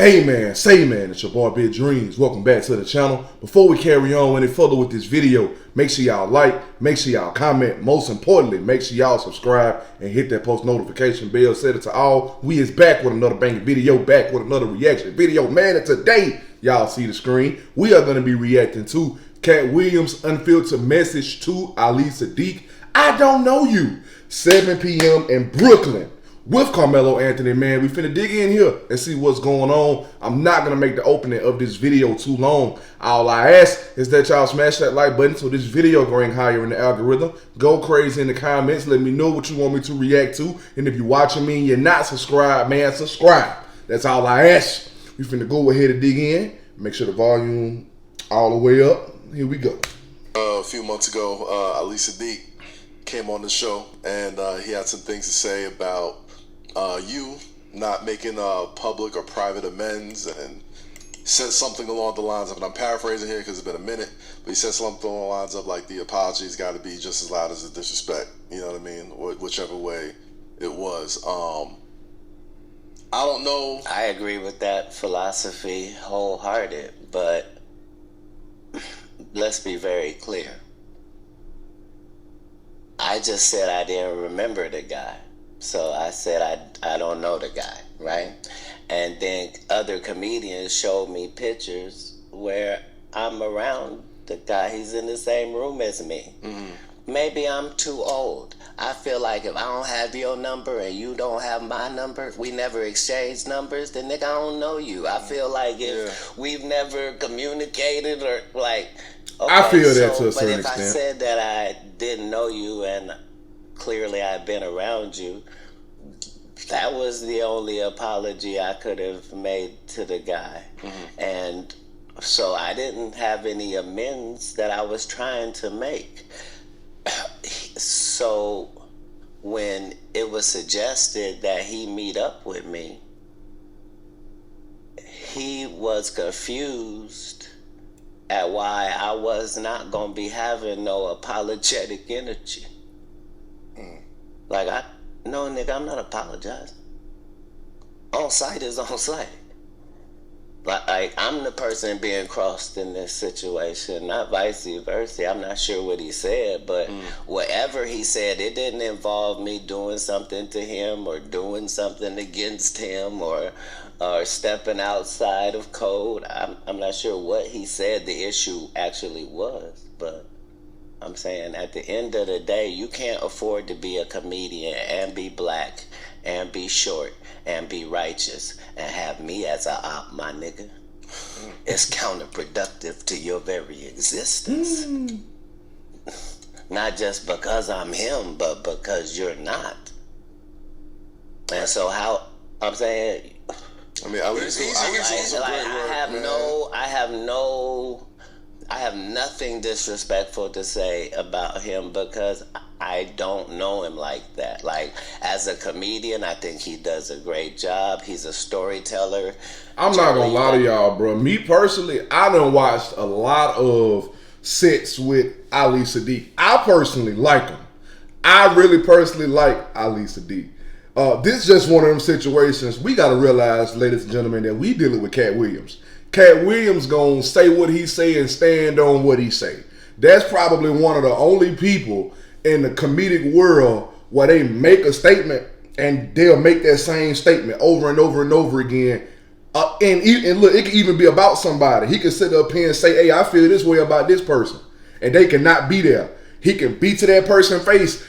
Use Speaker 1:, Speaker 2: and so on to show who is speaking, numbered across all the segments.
Speaker 1: Hey man, say man, it's your boy Big Dreams. Welcome back to the channel. Before we carry on any further with this video, make sure y'all like, make sure y'all comment. Most importantly, make sure y'all subscribe and hit that post notification bell. Set it to all. We is back with another banging video, back with another reaction video. Man, and today, y'all see the screen, we are going to be reacting to Katt Williams' unfiltered message to Ali Siddiq. I don't know you. 7 p.m. in Brooklyn. With Carmelo Anthony, man, we finna dig in here and see what's going on. I'm not gonna make the opening of this video too long. All I ask is that y'all smash that like button so this video can rank higher in the algorithm. Go crazy in the comments. Let me know what you want me to react to. And if you're watching me and you're not subscribed, man, subscribe. That's all I ask. We finna go ahead and dig in. Make sure the volume all the way up. Here we go.
Speaker 2: A few months ago, Ali Siddiq came on the show and he had some things to say about you not making public or private amends, and said something along the lines of, and I'm paraphrasing here because it's been a minute, but he said something along the lines of like the apology's got to be just as loud as the disrespect. You know what I mean? Whichever way it was. I don't know.
Speaker 3: I agree with that philosophy wholehearted, but let's be very clear. I just said I didn't remember the guy. So I said I don't know the guy, right? And then other comedians showed me pictures where I'm around the guy. He's in the same room as me. Mm-hmm. Maybe I'm too old. I feel like if I don't have your number and you don't have my number, we never exchanged numbers, then nigga, I don't know you. I feel like if we've never communicated or like... Okay,
Speaker 1: I feel that to a certain extent.
Speaker 3: But if I said that I didn't know you and clearly I've been around you, that was the only apology I could have made to the guy. Mm-hmm. And so I didn't have any amends that I was trying to make. So when it was suggested that he meet up with me, he was confused at why I was not going to be having no apologetic energy. Like, no, nigga, I'm not apologizing. On site is on site. Like, I'm the person being crossed in this situation, not vice versa. I'm not sure what he said, but whatever he said, it didn't involve me doing something to him or doing something against him or stepping outside of code. I'm not sure what he said the issue actually was, but I'm saying at the end of the day, you can't afford to be a comedian and be black and be short and be righteous and have me as a op, my nigga. It's counterproductive to your very existence. Not just because I'm him, but because you're not. And so how, I'm saying,
Speaker 2: I mean,
Speaker 3: I have nothing disrespectful to say about him because I don't know him like that. Like, as a comedian, I think he does a great job. He's a storyteller.
Speaker 1: I'm not gonna lie to y'all, bro. Me personally, I done watched a lot of sets with Ali Siddiq. I personally like him. I really personally like Ali Siddiq. This is just one of them situations. We gotta realize, ladies and gentlemen, that we dealing with Katt Williams. Katt Williams gonna say what he say and stand on what he say. That's probably one of the only people in the comedic world where they make a statement and they'll make that same statement over and over and over again. And look, it can even be about somebody. He can sit up here and say, hey, I feel this way about this person. And they cannot be there. He can be to that person's face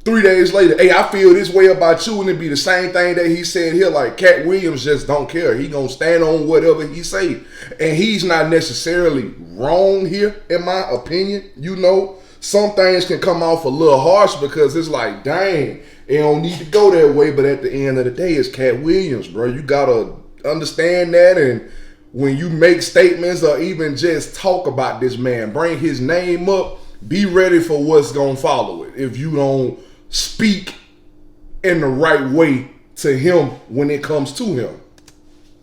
Speaker 1: 3 days later, hey, I feel this way about you, and it be the same thing that he said here. Like, Katt Williams just don't care. He gonna stand on whatever he say. And he's not necessarily wrong here, in my opinion. You know, some things can come off a little harsh because it's like, dang, it don't need to go that way. But at the end of the day, it's Katt Williams, bro. You gotta understand that. And when you make statements or even just talk about this man, bring his name up, be ready for what's gonna follow it. If you don't speak in the right way to him when it comes to him.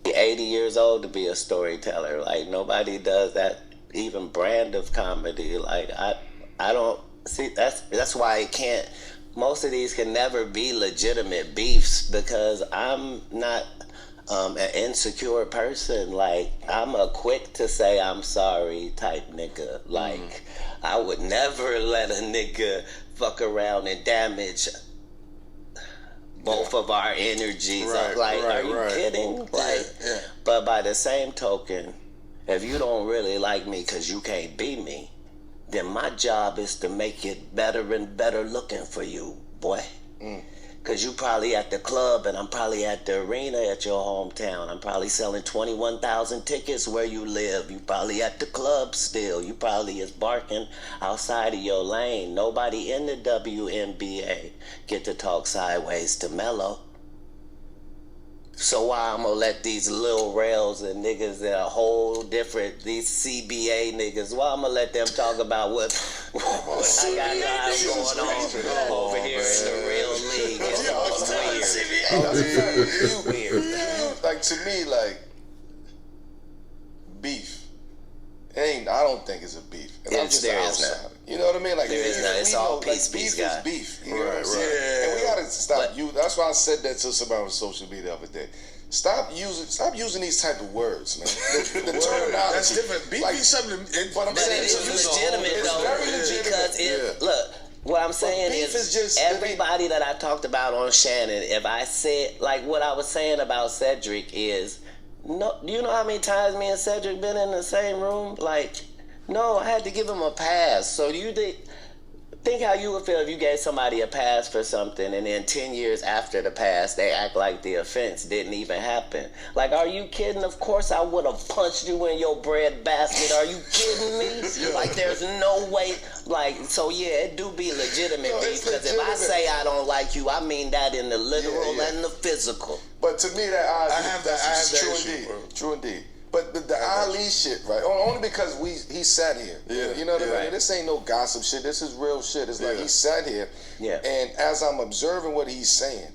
Speaker 3: 80 years old to be a storyteller. Like, nobody does that even brand of comedy. Like, I don't see, that's why it can't, most of these can never be legitimate beefs because I'm not an insecure person, like, I'm a quick to say I'm sorry type nigga. Like, I would never let a nigga fuck around and damage both of our energies. Are you kidding? Like, but by the same token, if you don't really like me because you can't be me, then my job is to make it better and better looking for you, boy. Because you probably at the club and I'm probably at the arena at your hometown. I'm probably selling 21,000 tickets where you live. You probably at the club still. You probably is barking outside of your lane. Nobody in the WNBA get to talk sideways to Melo. So why I'm gonna let these little rails and niggas that are whole different, these CBA niggas, why I'm gonna let them talk about what I got going on over here in the real league? It's weird.
Speaker 4: Like, to me, like, beef. I don't think it's a beef. And I'm just
Speaker 3: there is
Speaker 4: outside.
Speaker 3: not.
Speaker 4: You know what I mean? Like,
Speaker 3: there is not. It's all peace,
Speaker 4: beef
Speaker 3: guy.
Speaker 4: is beef. You know what I'm saying? And we gotta stop. That's why I said that to somebody on social media the other day. Stop using these type of words, man. The terminology.
Speaker 5: That's different. Beef is something.
Speaker 4: But I'm saying
Speaker 3: it is legitimate though,
Speaker 4: very legitimate.
Speaker 3: because look. What I'm saying is
Speaker 4: just,
Speaker 3: everybody that I talked about on Shannon, if I said, like what I was saying about Cedric is, no, you know how many times me and Cedric been in the same room? Like, no, I had to give him a pass. So you think how you would feel if you gave somebody a pass for something and then 10 years after the pass, they act like the offense didn't even happen. Like, are you kidding? Of course I would have punched you in your bread basket. Are you kidding me? Like, there's no way. Like, so yeah, it do be legitimate beef, because if I say I don't like you, I mean that in the literal and the physical.
Speaker 4: But to me,
Speaker 5: I have that
Speaker 4: true
Speaker 5: issue,
Speaker 4: indeed.
Speaker 5: bro.
Speaker 4: True indeed. But the Ali shit, right? Only because he sat here. You know what I mean? This ain't no gossip shit. This is real shit. It's like he sat here, and as I'm observing what he's saying,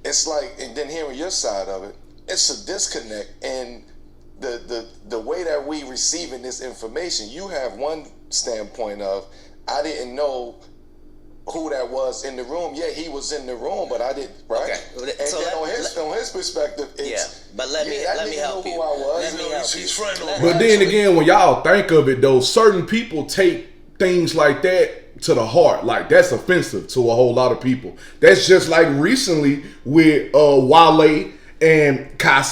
Speaker 4: it's like, and then hearing your side of it, it's a disconnect. And the way that we receiving this information, you have one standpoint of, I didn't know who that was in the room. Yeah, he was in the room, but I didn't. Right? Okay. And so then on his perspective, it's
Speaker 3: but let me help you.
Speaker 4: Who I was.
Speaker 3: Let me help you.
Speaker 5: He's friendly.
Speaker 1: But then again, when y'all think of it though, certain people take things like that to the heart. Like, that's offensive to a whole lot of people. That's just like recently with Wale and Kai.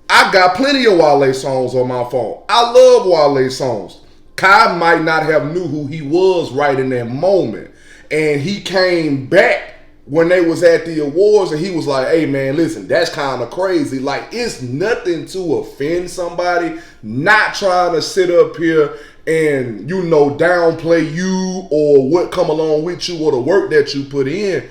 Speaker 1: I got plenty of Wale songs on my phone. I love Wale songs. Kai might not have knew who he was right in that moment. And he came back when they was at the awards and he was like, hey man, listen, that's kind of crazy. Like, it's nothing to offend somebody, not trying to sit up here and, you know, downplay you or what come along with you or the work that you put in.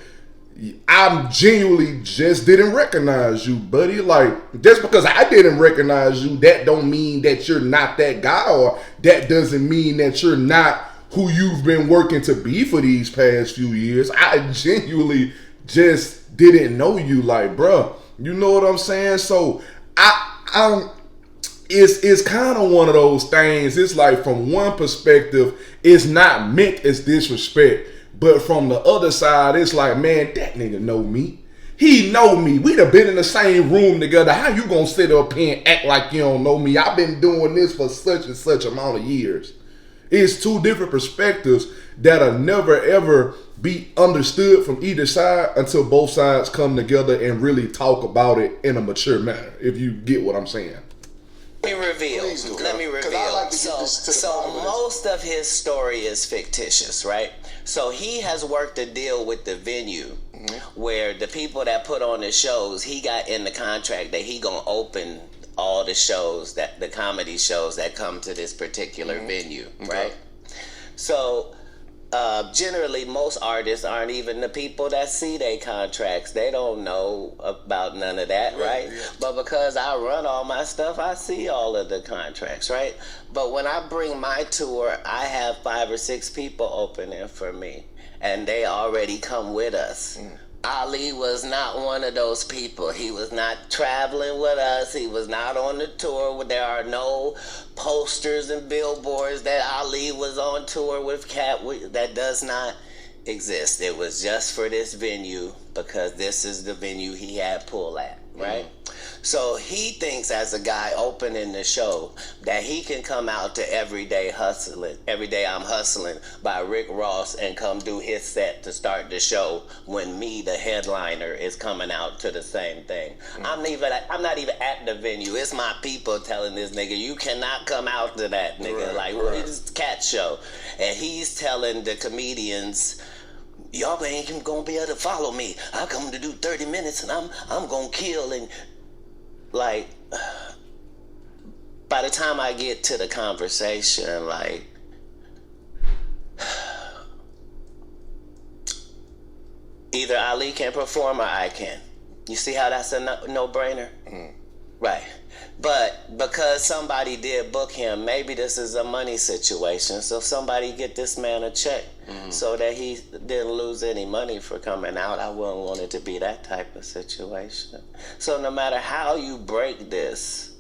Speaker 1: I genuinely just didn't recognize you, buddy. Like, just because I didn't recognize you, that don't mean that you're not that guy, or that doesn't mean that you're not who you've been working to be for these past few years. I genuinely just didn't know you. Like, bruh, you know what I'm saying? So it's kind of one of those things. It's like, from one perspective, it's not meant as disrespect, but from the other side, it's like, man, that nigga know me. He know me. We done been in the same room together. How you gonna sit up here and act like you don't know me? I've been doing this for such and such amount of years. It's two different perspectives that'll never ever be understood from either side until both sides come together and really talk about it in a mature manner, if you get what I'm saying.
Speaker 3: Let me reveal.
Speaker 4: Like
Speaker 3: so most of his story is fictitious, right? So he has worked a deal with the venue where the people that put on the shows, he got in the contract that he gonna open all the shows, that the comedy shows that come to this particular venue, right? So generally most artists aren't even the people that see their contracts. They don't know about none of that, right? But because I run all my stuff, I see all of the contracts, right? But when I bring my tour, I have 5 or 6 people opening for me, and they already come with us. Ali was not one of those people. He was not traveling with us. He was not on the tour. There are no posters and billboards that Ali was on tour with Katt. That does not exist. It was just for this venue because this is the venue he had pull at, right? So he thinks as a guy opening the show that he can come out to Every Day I'm Hustling by Rick Ross and come do his set to start the show when me, the headliner, is coming out to the same thing. I'm not even at the venue. It's my people telling this nigga, you cannot come out to that, nigga. It's Katt show. And he's telling the comedians, y'all ain't even gonna be able to follow me. I come to do 30 minutes and I'm gonna kill. And like, by the time I get to the conversation, like, either Ali can perform or I can. You see how that's a no-brainer? Right. But because somebody did book him, maybe this is a money situation. So somebody get this man a check so that he didn't lose any money for coming out. I wouldn't want it to be that type of situation. So no matter how you break this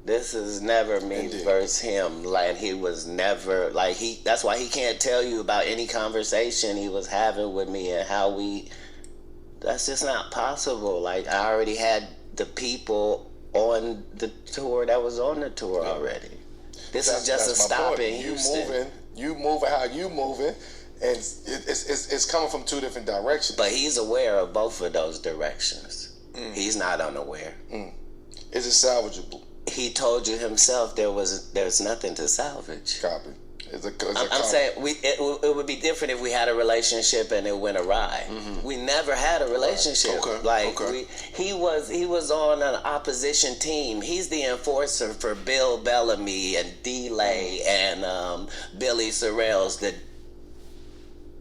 Speaker 3: is never me versus him. Like, he was never, like, that's why he can't tell you about any conversation he was having with me and how that's just not possible. Like, I already had the people on the tour that was on the tour already. This is just a stop in Houston.
Speaker 4: You moving how you moving, and it's coming from two different directions.
Speaker 3: But he's aware of both of those directions. He's not unaware.
Speaker 4: Is it salvageable?
Speaker 3: He told you himself there's nothing to salvage.
Speaker 4: Copy.
Speaker 3: I'm saying it would be different if we had a relationship and it went awry. We never had a relationship. He was on an opposition team. He's the enforcer for Bill Bellamy and D-Lay and Billy Sorrells.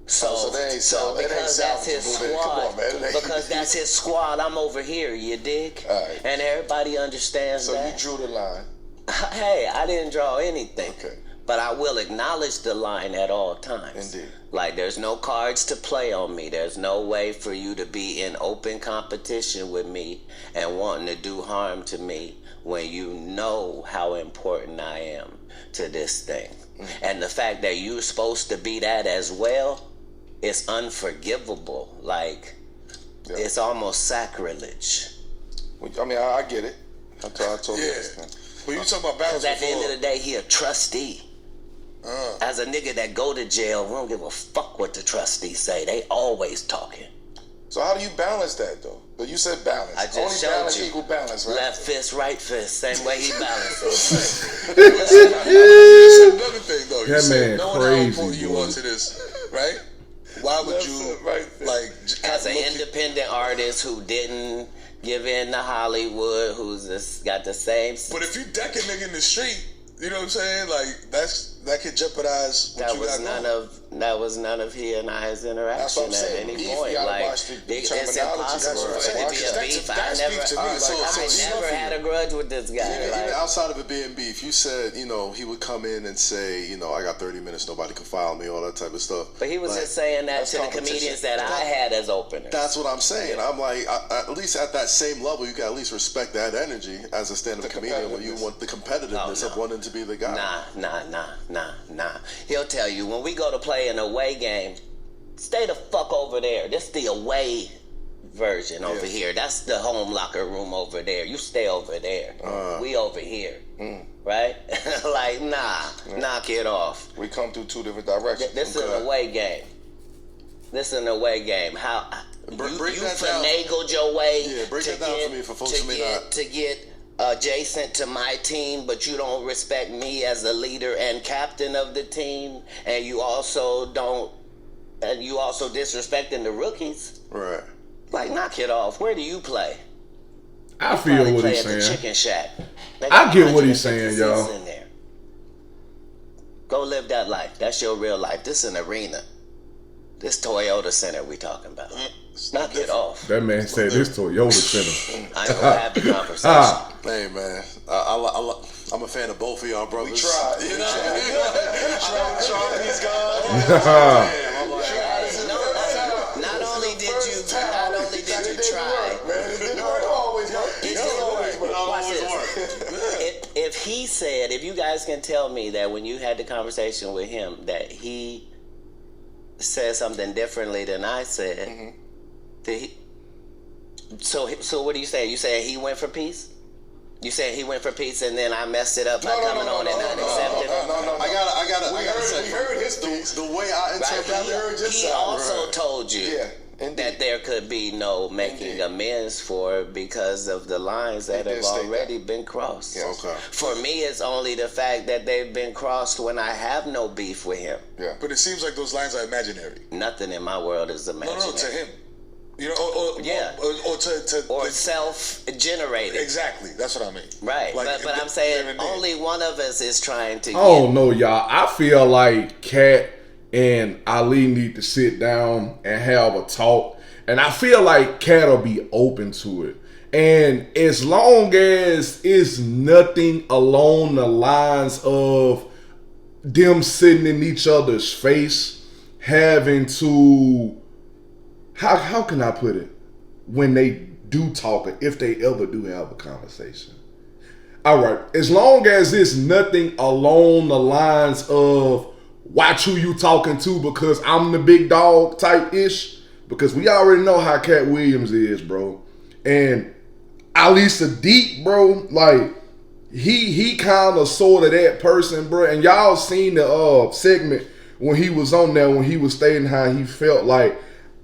Speaker 3: Because that's his squad. Because that's his squad, I'm over here. You dig?
Speaker 4: Right.
Speaker 3: And everybody understands that.
Speaker 4: So you drew the line.
Speaker 3: Hey, I didn't draw anything.
Speaker 4: Okay.
Speaker 3: But I will acknowledge the line at all times.
Speaker 4: Indeed.
Speaker 3: Like, there's no cards to play on me. There's no way for you to be in open competition with me and wanting to do harm to me when you know how important I am to this thing. And the fact that you're supposed to be that as well, it's unforgivable. Like, it's almost sacrilege.
Speaker 4: I mean, I get it. I totally understand.
Speaker 5: Well, you talking about balance?
Speaker 3: Because at the end of the day, he a trustee. As a nigga that go to jail, we don't give a fuck what the trustees say. They always talking.
Speaker 4: So how do you balance that, though? But you said balance.
Speaker 3: I just
Speaker 4: Only
Speaker 3: showed
Speaker 4: balance
Speaker 3: you.
Speaker 4: Equal balance, right?
Speaker 3: Left fist, right fist, same way he balances.
Speaker 5: It's another thing, though. You
Speaker 1: That
Speaker 5: said
Speaker 1: man
Speaker 5: knowing
Speaker 1: crazy,
Speaker 5: how important you
Speaker 1: boy.
Speaker 5: are to this, right? Why would you, like...
Speaker 3: As an independent artist who didn't give in to Hollywood, who's got the same...
Speaker 5: But if you deck a nigga in the street, you know what I'm saying? Like, that could jeopardize what you got going.
Speaker 3: That was none of he and I's interaction at any point. Like, it's impossible for it to be a beef. I never had a grudge with this guy.
Speaker 2: Even outside of it being beef, you said, he would come in and say, I got 30 minutes, nobody can file me, all that type of stuff.
Speaker 3: But he was just saying that to the comedians that I had as openers.
Speaker 2: That's what I'm saying. I'm like, at least at that same level, you can at least respect that energy as a stand-up comedian when you want the competitiveness of wanting to be the guy.
Speaker 3: Nah. He'll tell you, when we go to play an away game, stay the fuck over there. This is the away version over here. That's the home locker room over there. You stay over there. We over here. Right? Like, knock it off.
Speaker 4: We come through two different directions.
Speaker 3: This is an away game. How you finagled your way
Speaker 2: break that down for me for folks who may not.
Speaker 3: To get adjacent to my team, but you don't respect me as the leader and captain of the team, and you also disrespecting the rookies.
Speaker 2: Right.
Speaker 3: Like, knock it off. Where do you play?
Speaker 1: I feel what he's
Speaker 3: at the
Speaker 1: saying.
Speaker 3: Chicken Shack.
Speaker 1: I get what he's saying, y'all.
Speaker 3: In there. Go live that life. That's your real life. This is an arena. This Toyota Center we talking about. Knock it off.
Speaker 1: That man said this Toyota Center.
Speaker 3: I ain't gonna have the conversation.
Speaker 2: Hey, man. I'm a fan of both of y'all brothers.
Speaker 4: We tried.
Speaker 2: These guys.
Speaker 3: Not only did you try. If he said, if you guys can tell me that when you had the conversation with him that he said something differently than I said, So what do you say? You say he went for peace? You said he went for peace, and then I messed it up by coming on and not accepting it.
Speaker 2: No. I gotta say,
Speaker 4: we heard his piece.
Speaker 2: The way I interpret
Speaker 3: He also told you that there could be no making amends for because of the lines that have already been crossed.
Speaker 2: Yes. Okay.
Speaker 3: For me, it's only the fact that they've been crossed when I have no beef with him.
Speaker 5: Yeah. But it seems like those lines are imaginary.
Speaker 3: Nothing in my world is imaginary.
Speaker 5: No, to him. You know, or
Speaker 3: self-generated.
Speaker 5: Exactly, that's what I mean.
Speaker 3: Right, like, but I'm saying only one of us is trying to.
Speaker 1: I don't know, y'all. I feel like Katt and Ali need to sit down and have a talk, and I feel like Katt will be open to it. And as long as it's nothing along the lines of them sitting in each other's face, having to. How can I put it? When they do talk, if they ever do have a conversation. All right, as long as it's nothing along the lines of watch who you talking to because I'm the big dog type ish, because we already know how Katt Williams is, bro. And Ali Siddiq, bro, like he kind of sort of that person, bro. And y'all seen the segment when he was on there when he was stating how he felt like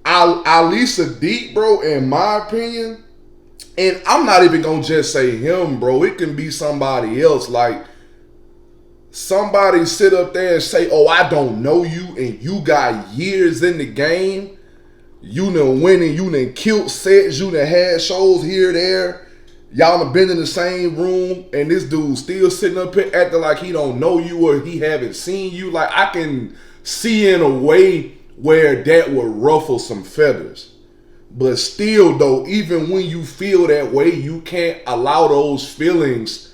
Speaker 1: Ali Siddiq, bro, in my opinion, and I'm not even gonna just say him, bro. It can be somebody else. Like somebody sit up there and say, "Oh, I don't know you," and you got years in the game. You done winning, you done killed sets, you done had shows here, there. Y'all done been in the same room, and this dude still sitting up here acting like he don't know you or he haven't seen you. Like I can see in a way where that would ruffle some feathers. But still though, even when you feel that way, you can't allow those feelings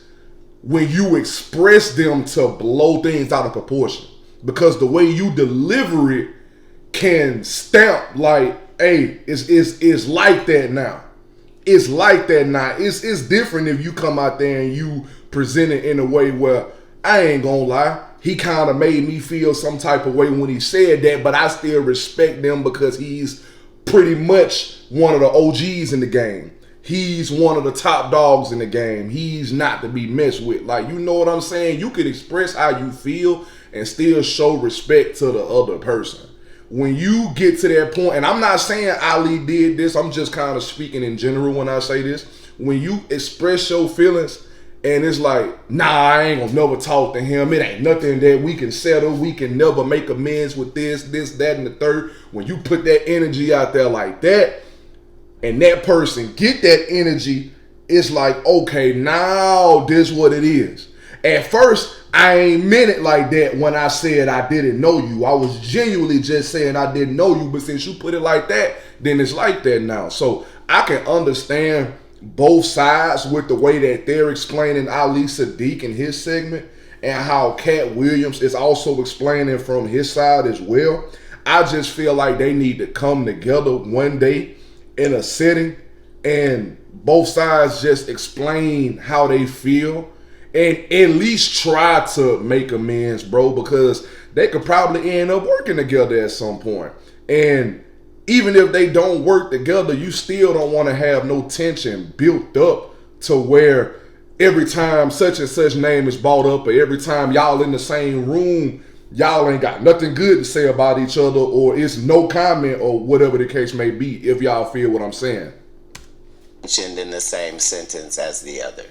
Speaker 1: when you express them to blow things out of proportion. Because the way you deliver it can stamp like, hey, it's like that now. It's like that now. It's different if you come out there and you present it in a way where, I ain't gonna lie, he kind of made me feel some type of way when he said that, but I still respect them because he's pretty much one of the OGs in the game. He's one of the top dogs in the game. He's not to be messed with. Like, you know what I'm saying? You can express how you feel and still show respect to the other person. When you get to that point, and I'm not saying Ali did this, I'm just kind of speaking in general when I say this. When you express your feelings, and it's like, nah, I ain't gonna never talk to him. It ain't nothing that we can settle. We can never make amends with this, that, and the third. When you put that energy out there like that, and that person get that energy, it's like, okay, now this what it is. At first, I ain't meant it like that when I said I didn't know you. I was genuinely just saying I didn't know you. But since you put it like that, then it's like that now. So I can understand both sides with the way that they're explaining Ali Siddiq in his segment and how Katt Williams is also explaining from his side as well. I just feel like they need to come together one day in a setting and both sides just explain how they feel and at least try to make amends, bro, because they could probably end up working together at some point. And even if they don't work together, you still don't want to have no tension built up to where every time such and such name is brought up or every time y'all in the same room, y'all ain't got nothing good to say about each other or it's no comment or whatever the case may be, if y'all feel what I'm saying.
Speaker 3: Mentioned in the same sentence as the other.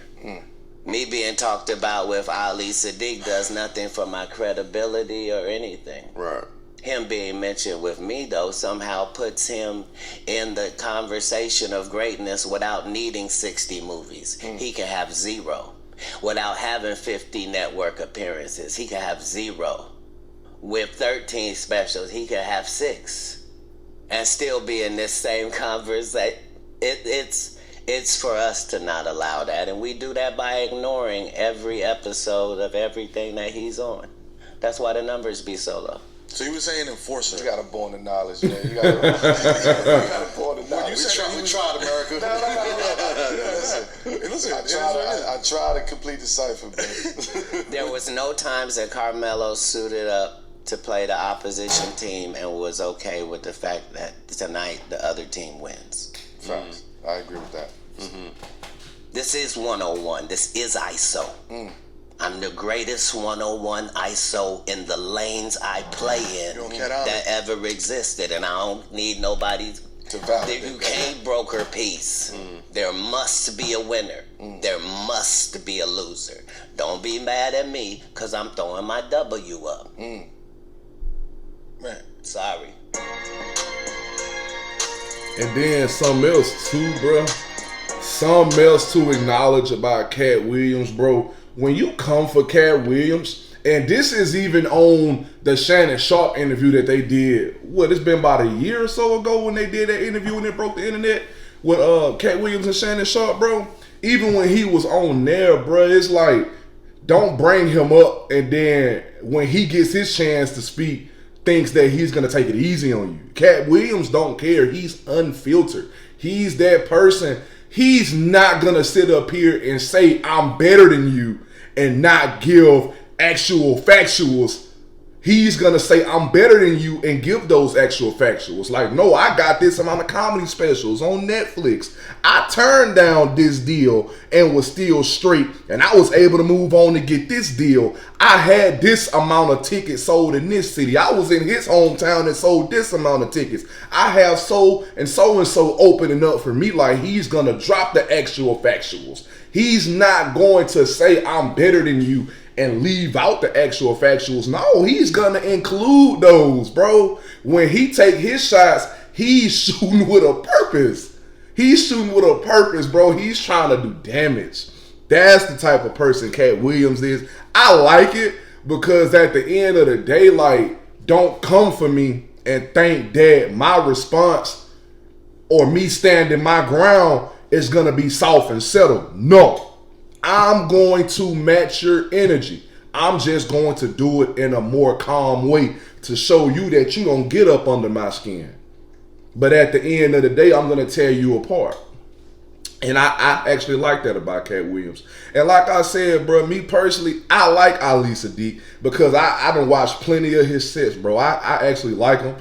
Speaker 3: Me being talked about with Ali Siddiq does nothing for my credibility or anything.
Speaker 2: Right.
Speaker 3: Him being mentioned with me, though, somehow puts him in the conversation of greatness without needing 60 movies. He can have 0. Without having 50 network appearances, he can have 0. With 13 specials, he can have 6. And still be in this same conversation. It's for us to not allow that. And we do that by ignoring every episode of everything that he's on. That's why the numbers be so low.
Speaker 5: So you were saying enforcer.
Speaker 4: You got to born the knowledge, man. You got to born the knowledge.
Speaker 2: We tried, America.
Speaker 4: Listen, I try to complete the cipher, man.
Speaker 3: There was no times that Carmelo suited up to play the opposition team and was okay with the fact that tonight the other team wins.
Speaker 4: I agree with that.
Speaker 3: Mm-hmm. This is 101. This is ISO. I'm the greatest 101 ISO in the lanes I play in that ever existed, and I don't need nobody to validate. You can't broker peace. There must be a winner. There must be a loser. Don't be mad at me because I'm throwing my W up. Man, sorry.
Speaker 1: And then something else too, bro. Something else to acknowledge about Katt Williams, bro. When you come for Katt Williams, and this is even on the Shannon Sharp interview that they did, it's been about a year or so ago when they did that interview and it broke the internet with Katt Williams and Shannon Sharp, bro. Even when he was on there, bro, it's like, don't bring him up and then when he gets his chance to speak, thinks that he's going to take it easy on you. Katt Williams don't care. He's unfiltered. He's that person. He's not going to sit up here and say, I'm better than you and not give actual factuals. He's going to say, I'm better than you and give those actual factuals. Like, no, I got this amount of comedy specials on Netflix. I turned down this deal and was still straight. And I was able to move on to get this deal. I had this amount of tickets sold in this city. I was in his hometown and sold this amount of tickets. I have so and so opening up for me. Like, he's going to drop the actual factuals. He's not going to say, I'm better than you and leave out the actual factuals. No, he's gonna include those, bro. When he take his shots, he's shooting with a purpose. He's shooting with a purpose, bro. He's trying to do damage. That's the type of person Katt Williams is. I like it because at the end of the day, like, don't come for me and think that my response or me standing my ground is gonna be soft and settled. No. I'm going to match your energy. I'm just going to do it in a more calm way to show you that you don't get up under my skin. But at the end of the day, I'm going to tear you apart. And I actually like that about Katt Williams. And like I said, bro, me personally, I like Ali Siddiq because I done watched plenty of his sets, bro. I actually like him.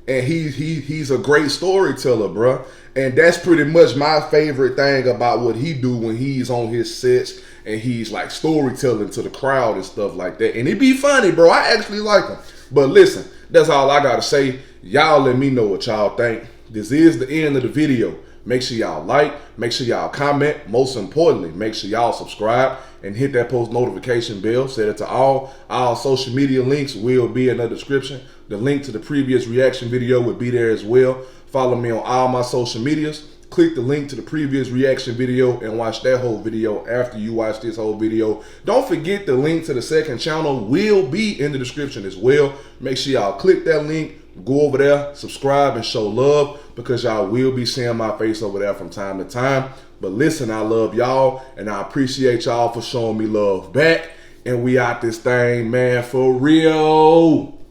Speaker 1: And he's a great storyteller, bro. And that's pretty much my favorite thing about what he do when he's on his sets and he's like storytelling to the crowd and stuff like that. And it be funny, bro. I actually like him. But listen, that's all I got to say. Y'all let me know what y'all think. This is the end of the video. Make sure y'all like, make sure y'all comment. Most importantly, make sure y'all subscribe and hit that post notification bell. Set it to all. Our social media links will be in the description. The link to the previous reaction video will be there as well. Follow me on all my social medias. Click the link to the previous reaction video and watch that whole video after you watch this whole video. Don't forget the link to the second channel will be in the description as well. Make sure y'all click that link, go over there, subscribe, and show love because y'all will be seeing my face over there from time to time. But listen, I love y'all and I appreciate y'all for showing me love back. And we out this thing, man, for real.